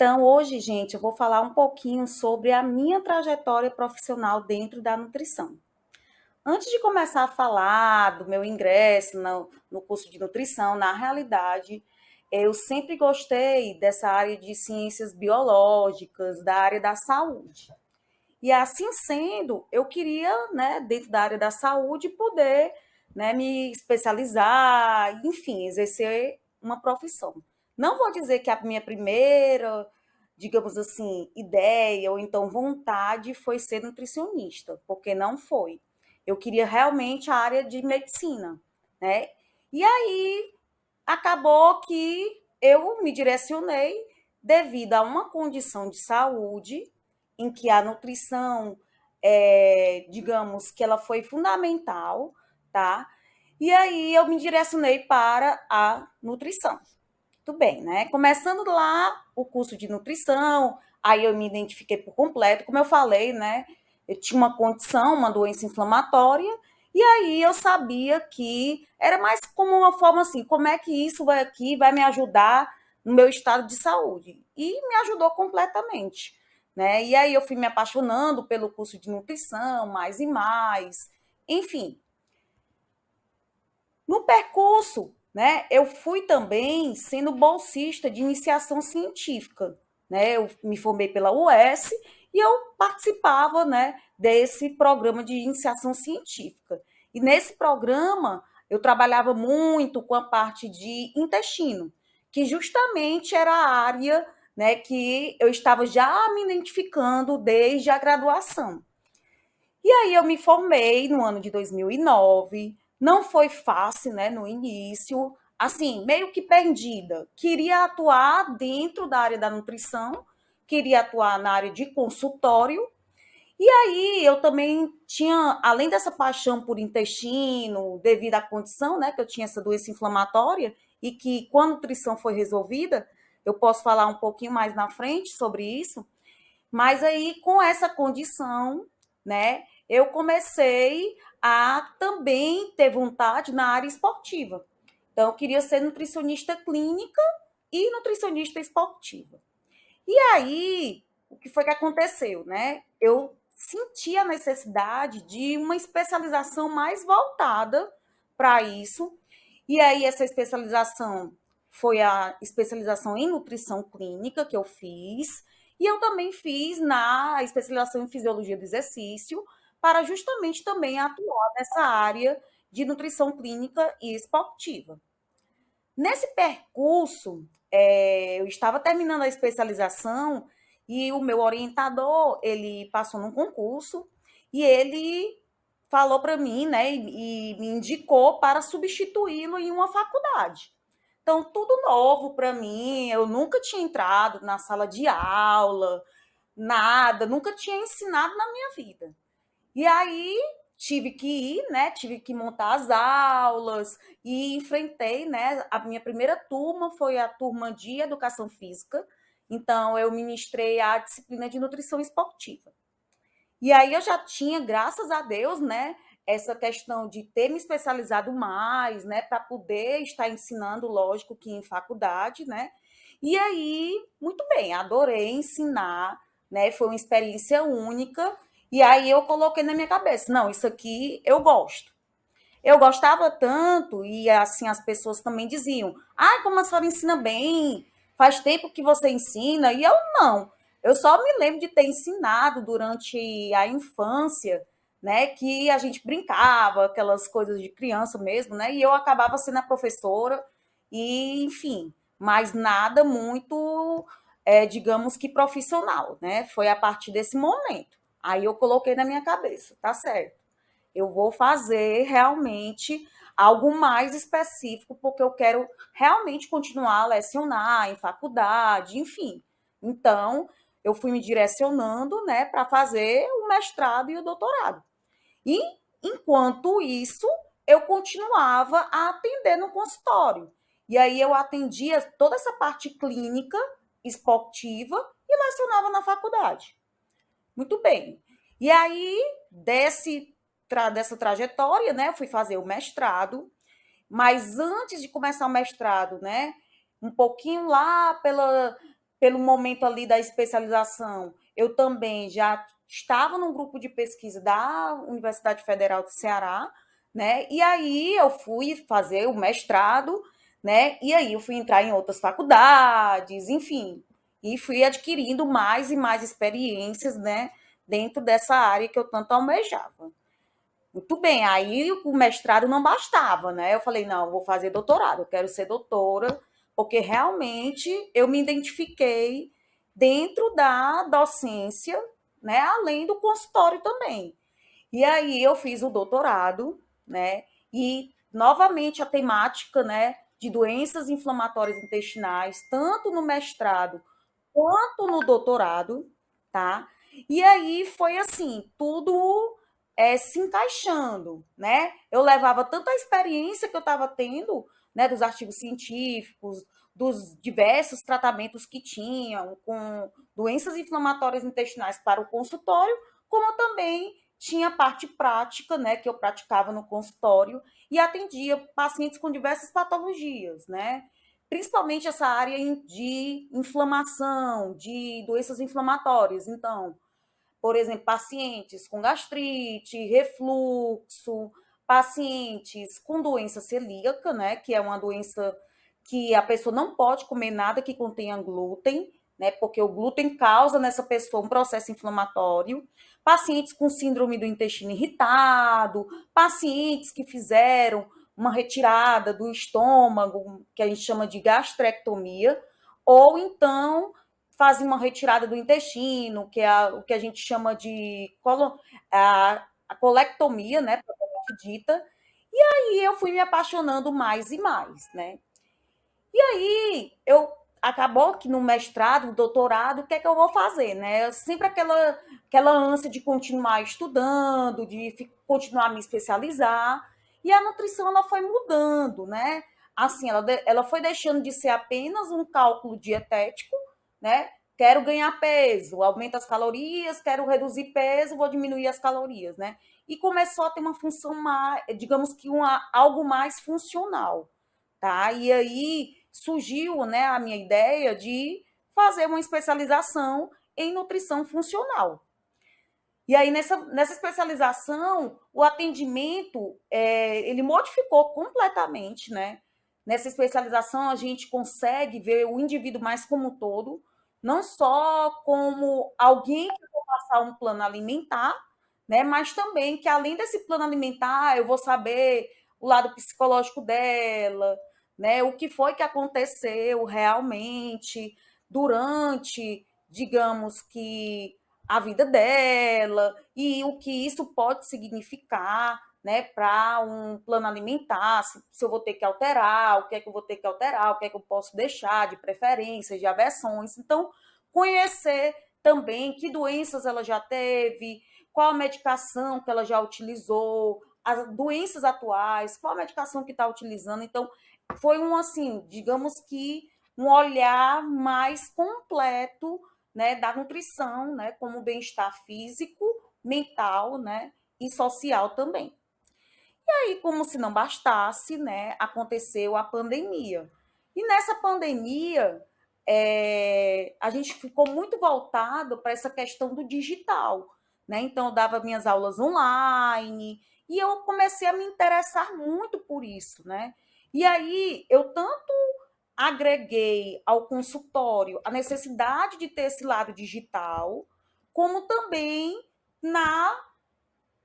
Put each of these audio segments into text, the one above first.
Então, hoje, gente, eu vou falar um pouquinho sobre a minha trajetória profissional dentro da nutrição. Antes de começar a falar do meu ingresso no curso de nutrição, na realidade, eu sempre gostei dessa área de ciências biológicas, da área da saúde. E assim sendo, eu queria, né, dentro da área da saúde, poder, né, me especializar, enfim, exercer uma profissão. Não vou dizer que a minha primeira, digamos assim, ideia ou então vontade foi ser nutricionista, porque não foi. Eu queria realmente a área de medicina, né? E aí acabou que eu me direcionei devido a uma condição de saúde em que a nutrição, digamos que ela foi fundamental, tá? E aí eu me direcionei para a nutrição. Tudo bem, né? Começando lá o curso de nutrição, aí eu me identifiquei por completo, como eu falei, né? Eu tinha uma condição, uma doença inflamatória, e aí eu sabia que era mais como uma forma assim, como é que isso vai aqui vai me ajudar no meu estado de saúde? E me ajudou completamente, né? E aí eu fui me apaixonando pelo curso de nutrição, mais e mais, enfim. No percurso, né, eu fui também sendo bolsista de iniciação científica, né? Eu me formei pela UES e eu participava, né, desse programa de iniciação científica. E nesse programa eu trabalhava muito com a parte de intestino, que justamente era a área, né, que eu estava já me identificando desde a graduação. E aí eu me formei no ano de 2009. Não foi fácil, né, no início, assim, meio que perdida. Queria atuar dentro da área da nutrição, queria atuar na área de consultório. E aí eu também tinha, além dessa paixão por intestino, devido à condição, né, que eu tinha essa doença inflamatória e que com a nutrição foi resolvida, eu posso falar um pouquinho mais na frente sobre isso, mas aí, com essa condição, né, eu comecei a também ter vontade na área esportiva. Então, eu queria ser nutricionista clínica e nutricionista esportiva. E aí, o que foi que aconteceu, né? Eu senti a necessidade de uma especialização mais voltada para isso. E aí, essa especialização foi a especialização em nutrição clínica que eu fiz. E eu também fiz na especialização em fisiologia do exercício, para justamente também atuar nessa área de nutrição clínica e esportiva. Nesse percurso, eu estava terminando a especialização e o meu orientador, ele passou num concurso e ele falou para mim, né, e me indicou para substituí-lo em uma faculdade. Então, tudo novo para mim, eu nunca tinha entrado na sala de aula, nada, nunca tinha ensinado na minha vida. E aí tive que ir, né? Tive que montar as aulas e enfrentei, né? A minha primeira turma foi a turma de educação física. Então eu ministrei a disciplina de nutrição esportiva. E aí eu já tinha, graças a Deus, né, essa questão de ter me especializado mais, né, para poder estar ensinando, lógico que em faculdade, né? E aí, muito bem, adorei ensinar, né? Foi uma experiência única. E aí eu coloquei na minha cabeça, não, isso aqui eu gosto. Eu gostava tanto, e assim as pessoas também diziam: ah, como a senhora ensina bem, faz tempo que você ensina, e eu não. Eu só me lembro de ter ensinado durante a infância, né, que a gente brincava, aquelas coisas de criança mesmo, né, e eu acabava sendo a professora, e enfim, mas nada muito, digamos que profissional, né, foi a partir desse momento. Aí eu coloquei na minha cabeça, tá certo, eu vou fazer realmente algo mais específico, porque eu quero realmente continuar a lecionar em faculdade, enfim. Então, eu fui me direcionando, né, para fazer o mestrado e o doutorado. E, enquanto isso, eu continuava a atender no consultório. E aí eu atendia toda essa parte clínica, esportiva, e lecionava na faculdade. Muito bem. E aí, dessa trajetória, né, eu fui fazer o mestrado, mas antes de começar o mestrado, né, um pouquinho lá pelo momento ali da especialização, eu também já estava num grupo de pesquisa da Universidade Federal do Ceará, né? E aí eu fui fazer o mestrado, né? E aí eu fui entrar em outras faculdades, enfim, e fui adquirindo mais e mais experiências, né? Dentro dessa área que eu tanto almejava. Muito bem, aí o mestrado não bastava, né? Eu falei, não, eu vou fazer doutorado, eu quero ser doutora, porque realmente eu me identifiquei dentro da docência, né? Além do consultório também. E aí eu fiz o doutorado, né? E novamente a temática, né, de doenças inflamatórias intestinais, tanto no mestrado quanto no doutorado, tá? E aí foi assim, tudo se encaixando, né? Eu levava tanta experiência que eu estava tendo, né, dos artigos científicos, dos diversos tratamentos que tinham com doenças inflamatórias intestinais para o consultório, como também tinha a parte prática, né, que eu praticava no consultório e atendia pacientes com diversas patologias, né? Principalmente essa área de inflamação, de doenças inflamatórias. Então, por exemplo, pacientes com gastrite, refluxo, pacientes com doença celíaca, né, que é uma doença que a pessoa não pode comer nada que contenha glúten, né, porque o glúten causa nessa pessoa um processo inflamatório. Pacientes com síndrome do intestino irritado, pacientes que fizeram uma retirada do estômago, que a gente chama de gastrectomia, ou então fazem uma retirada do intestino, que é o que a gente chama de a colectomia, né, propriamente dita. E aí eu fui me apaixonando mais e mais, né? E aí eu acabou que no mestrado, no doutorado, o que é que eu vou fazer, né? Sempre aquela ânsia de continuar estudando, de continuar a me especializar. E a nutrição ela foi mudando, né? Assim, ela foi deixando de ser apenas um cálculo dietético, né? Quero ganhar peso, aumenta as calorias, quero reduzir peso, vou diminuir as calorias, né? E começou a ter uma função mais, digamos que algo mais funcional, tá? E aí surgiu, né, a minha ideia de fazer uma especialização em nutrição funcional. E aí, nessa especialização, o atendimento, ele modificou completamente, né? Nessa especialização, a gente consegue ver o indivíduo mais como um todo, não só como alguém que vai passar um plano alimentar, né? Mas também que, além desse plano alimentar, eu vou saber o lado psicológico dela, né? O que foi que aconteceu realmente durante, digamos que a vida dela e o que isso pode significar, né, para um plano alimentar, se eu vou ter que alterar, o que é que eu vou ter que alterar, o que é que eu posso deixar de preferências, de aversões. Então, conhecer também que doenças ela já teve, qual a medicação que ela já utilizou, as doenças atuais, qual a medicação que está utilizando. Então, foi um, assim, digamos que um olhar mais completo, né, da nutrição, né, como bem-estar físico, mental, né, e social também. E aí, como se não bastasse, né, aconteceu a pandemia. E nessa pandemia, a gente ficou muito voltado para essa questão do digital, né? Então, eu dava minhas aulas online e eu comecei a me interessar muito por isso, né? E aí, eu tanto agreguei ao consultório a necessidade de ter esse lado digital, como também na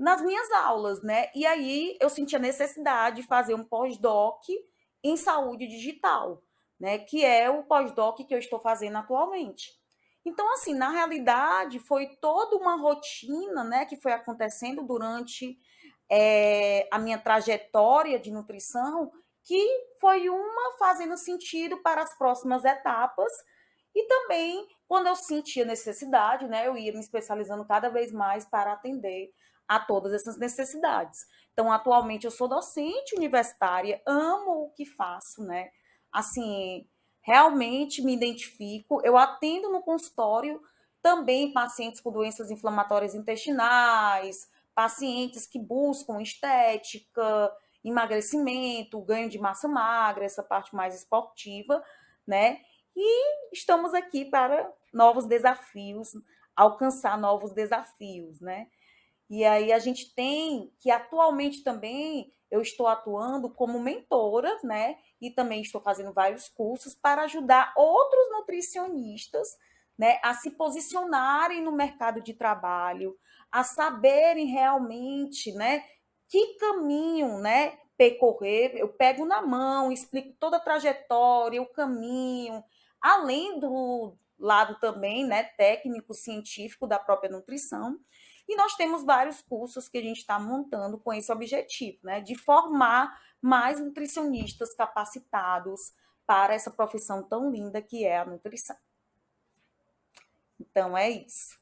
nas minhas aulas, né? E aí eu senti a necessidade de fazer um pós-doc em saúde digital, né? Que é o pós-doc que eu estou fazendo atualmente. Então, assim, na realidade, foi toda uma rotina, né, que foi acontecendo durante a minha trajetória de nutrição, que foi uma fazendo sentido para as próximas etapas, e também, quando eu sentia necessidade, né, eu ia me especializando cada vez mais para atender a todas essas necessidades. Então, atualmente, eu sou docente universitária, amo o que faço, né? Assim, realmente me identifico. Eu atendo no consultório também pacientes com doenças inflamatórias intestinais, pacientes que buscam estética, emagrecimento, ganho de massa magra, essa parte mais esportiva, né? e estamos aqui para novos desafios, alcançar novos desafios, né? E aí a gente tem que atualmente também eu estou atuando como mentora, né? E também estou fazendo vários cursos para ajudar outros nutricionistas, né, a se posicionarem no mercado de trabalho, a saberem realmente, né, que caminho, né, percorrer. Eu pego na mão, explico toda a trajetória, o caminho, além do lado também, né, técnico científico da própria nutrição. E nós temos vários cursos que a gente está montando com esse objetivo, né, de formar mais nutricionistas capacitados para essa profissão tão linda que é a nutrição. Então, é isso.